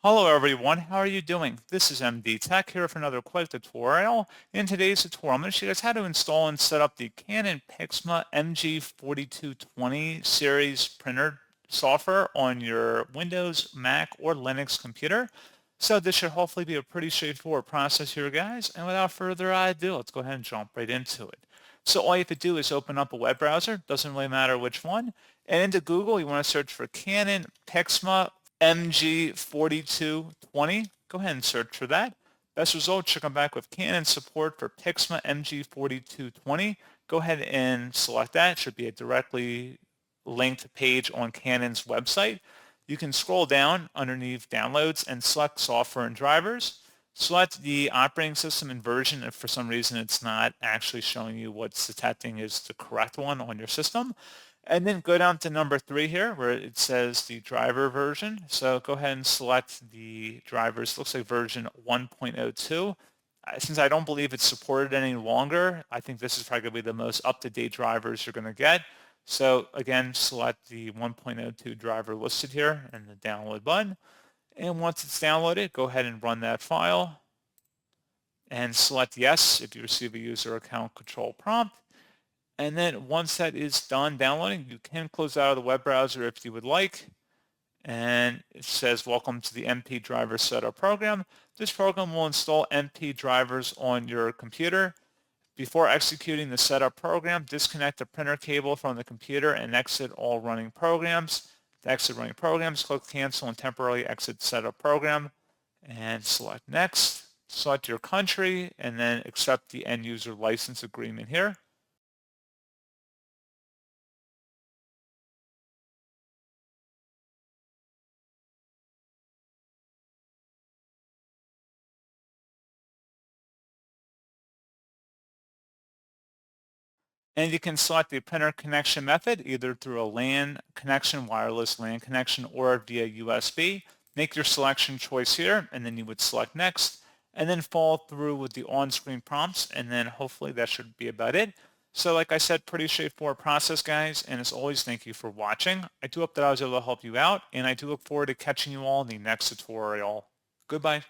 Hello everyone, how are you doing? This is MD Tech here for another quick tutorial. In today's tutorial, I'm going to show you guys how to install and set up the Canon PIXMA MG4220 series printer software on your Windows, Mac, or Linux computer. So this should hopefully be a pretty straightforward process here, guys. And without further ado, let's go ahead and jump right into it. So all you have to do is open up a web browser, doesn't really matter which one, and into Google, you want to search for Canon PIXMA MG4220. Go ahead and search for that. Best results should come back with Canon support for PIXMA MG4220. Go ahead and select that. It should be a directly linked page on Canon's website. You can scroll down underneath downloads and select software and drivers. Select the operating system and version if for some reason it's not actually showing you what's detecting is the correct one on your system. And then go down to number 3 here where it says the driver version. So go ahead and select the drivers. Looks like version 1.02. Since I don't believe it's supported any longer, I think this is probably going to be the most up-to-date drivers you're going to get. So again, select the 1.02 driver listed here and the download button. And once it's downloaded, go ahead and run that file and select yes if you receive a user account control prompt. And then once that is done downloading, you can close out of the web browser if you would like. And it says, welcome to the MP driver setup program. This program will install MP drivers on your computer. Before executing the setup program, disconnect the printer cable from the computer and exit all running programs. To exit running programs, click cancel and temporarily exit setup program and select next. Select your country and then accept the end user license agreement here. And you can select the printer connection method either through a LAN connection, wireless LAN connection, or via USB. Make your selection choice here, and then you would select next, and then follow through with the on-screen prompts, and then hopefully that should be about it. So like I said, pretty straightforward process, guys, and as always, thank you for watching. I do hope that I was able to help you out, and I do look forward to catching you all in the next tutorial. Goodbye.